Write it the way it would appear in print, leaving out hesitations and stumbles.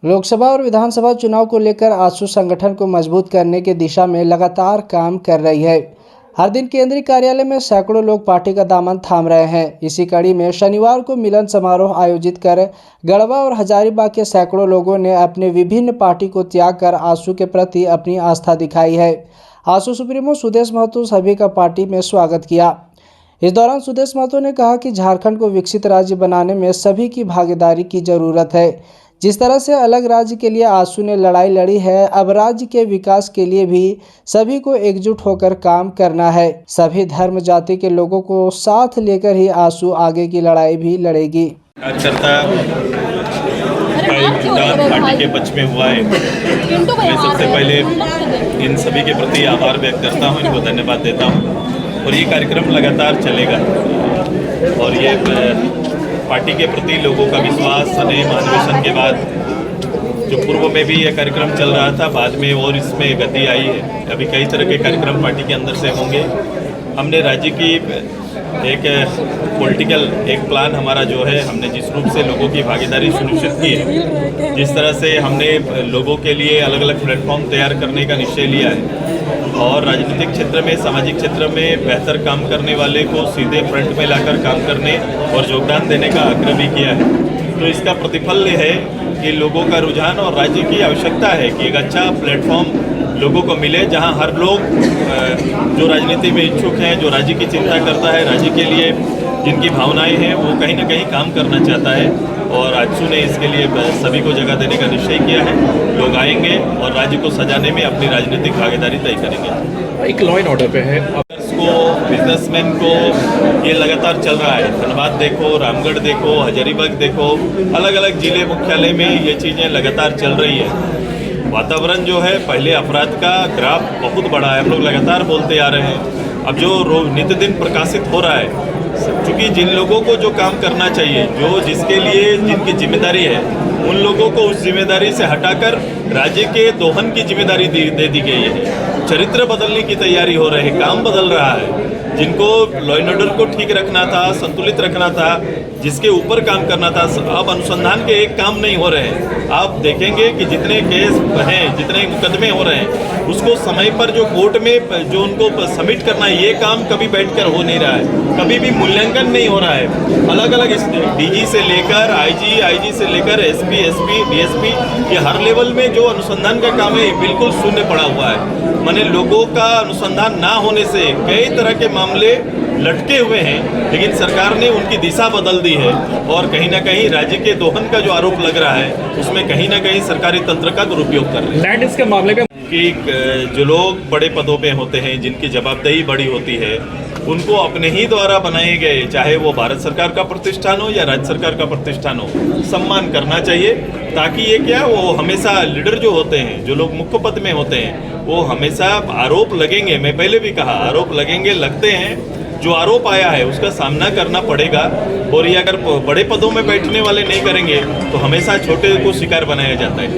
लोकसभा और विधानसभा चुनाव को लेकर आजसू संगठन को मजबूत करने की दिशा में लगातार काम कर रही है। हर दिन केंद्रीय कार्यालय में सैकड़ों लोग पार्टी का दामन थाम रहे हैं। इसी कड़ी में शनिवार को मिलन समारोह आयोजित कर गढ़वा और हजारीबाग के सैकड़ों लोगों ने अपने विभिन्न पार्टी को त्याग कर आजसू के प्रति अपनी आस्था दिखाई है। आजसू सुप्रीमो सुदेश महतो सभी का पार्टी में स्वागत किया। इस दौरान सुदेश महतो ने कहा कि झारखंड को विकसित राज्य बनाने में सभी की भागीदारी की जरूरत है। जिस तरह से अलग राज्य के लिए आजसू ने लड़ाई लड़ी है, अब राज्य के विकास के लिए भी सभी को एकजुट होकर काम करना है। सभी धर्म जाति के लोगों को साथ लेकर ही आजसू आगे की लड़ाई भी लड़ेगी। कार्यकर्ता पार्टी के पक्ष में हुआ है। मैं सबसे पहले इन सभी के प्रति आभार व्यक्त करता हूँ, इनको धन्यवाद देता हूँ और ये कार्यक्रम लगातार चलेगा और ये पार्टी के प्रति लोगों का विश्वास स्नेह महाधिवेशन के बाद जो पूर्व में भी यह कार्यक्रम चल रहा था, बाद में और इसमें गति आई है। अभी कई तरह के कार्यक्रम पार्टी के अंदर से होंगे। हमने राज्य की एक पॉलिटिकल एक प्लान हमारा जो है, हमने जिस रूप से लोगों की भागीदारी सुनिश्चित की है, जिस तरह से हमने लोगों के लिए अलग अलग प्लेटफॉर्म तैयार करने का निश्चय लिया है और राजनीतिक क्षेत्र में सामाजिक क्षेत्र में बेहतर काम करने वाले को सीधे फ्रंट में लाकर काम करने और योगदान देने का आग्रह भी किया है। तो इसका प्रतिफल ये है कि लोगों का रुझान और राज्य की आवश्यकता है कि एक अच्छा प्लेटफॉर्म लोगों को मिले, जहां हर लोग जो राजनीति में इच्छुक हैं, जो राज्य की चिंता करता है, राज्य के लिए जिनकी भावनाएं हैं, वो कहीं ना कहीं काम करना चाहता है और आजसू ने इसके लिए सभी को जगह देने का निश्चय किया है। लोग आएंगे और राज्य को सजाने में अपनी राजनीतिक भागीदारी तय करेंगे। एक लॉ एंड ऑर्डर पे है को बिजनेसमैन को ये लगातार चल रहा है। धनबाद देखो, रामगढ़ देखो, हजारीबाग देखो, अलग अलग जिले मुख्यालय में ये चीज़ें लगातार चल रही है। वातावरण जो है, पहले अपराध का ग्राफ बहुत बड़ा है, हम लोग लगातार बोलते आ रहे हैं। अब जो नित्य दिन प्रकाशित हो रहा है, क्योंकि जिन लोगों को जो काम करना चाहिए, जो जिसके लिए जिनकी जिम्मेदारी है, उन लोगों को उस जिम्मेदारी से हटाकर राज्य के दोहन की जिम्मेदारी दे दी गई है। चरित्र बदलने की तैयारी हो रही है, काम बदल रहा है। जिनको लॉ एंड ऑर्डर को ठीक रखना था, संतुलित रखना था, जिसके ऊपर काम करना था, अब अनुसंधान के एक काम नहीं हो रहे हैं। आप देखेंगे कि जितने केस हैं, जितने मुकदमे हो रहे हैं, उसको समय पर जो कोर्ट में जो उनको सबमिट करना है, ये काम कभी बैठकर हो नहीं रहा है, कभी भी मूल्यांकन नहीं हो रहा है। अलग अलग डीजी से लेकर आईजी से लेकर एसपी, डीएसपी, ये हर लेवल में जो अनुसंधान का काम है बिल्कुल शून्य पड़ा हुआ है। माने लोगों का अनुसंधान ना होने से कई तरह के मामले लटके हुए हैं, लेकिन सरकार ने उनकी दिशा बदल दी है और कहीं ना कहीं राज्य के दोहन का जो आरोप लग रहा है, उसमें कहीं ना कहीं सरकारी तंत्र का दुरुपयोग कर रहे हैं। लैंड इसके मामले में कि जो लोग बड़े पदों पे होते हैं, जिनकी जवाबदेही बड़ी होती है, उनको अपने ही द्वारा बनाए गए, चाहे वो भारत सरकार का प्रतिष्ठान हो या राज्य सरकार का प्रतिष्ठान हो, सम्मान करना चाहिए। ताकि ये क्या, वो हमेशा लीडर जो होते हैं, जो लोग मुख्य पद में होते हैं, वो हमेशा आरोप लगेंगे। मैं पहले भी कहा, आरोप लगेंगे, लगते हैं। जो आरोप आया है उसका सामना करना पड़ेगा और ये अगर बड़े पदों में बैठने वाले नहीं करेंगे तो हमेशा छोटे को शिकार बनाया जाता है।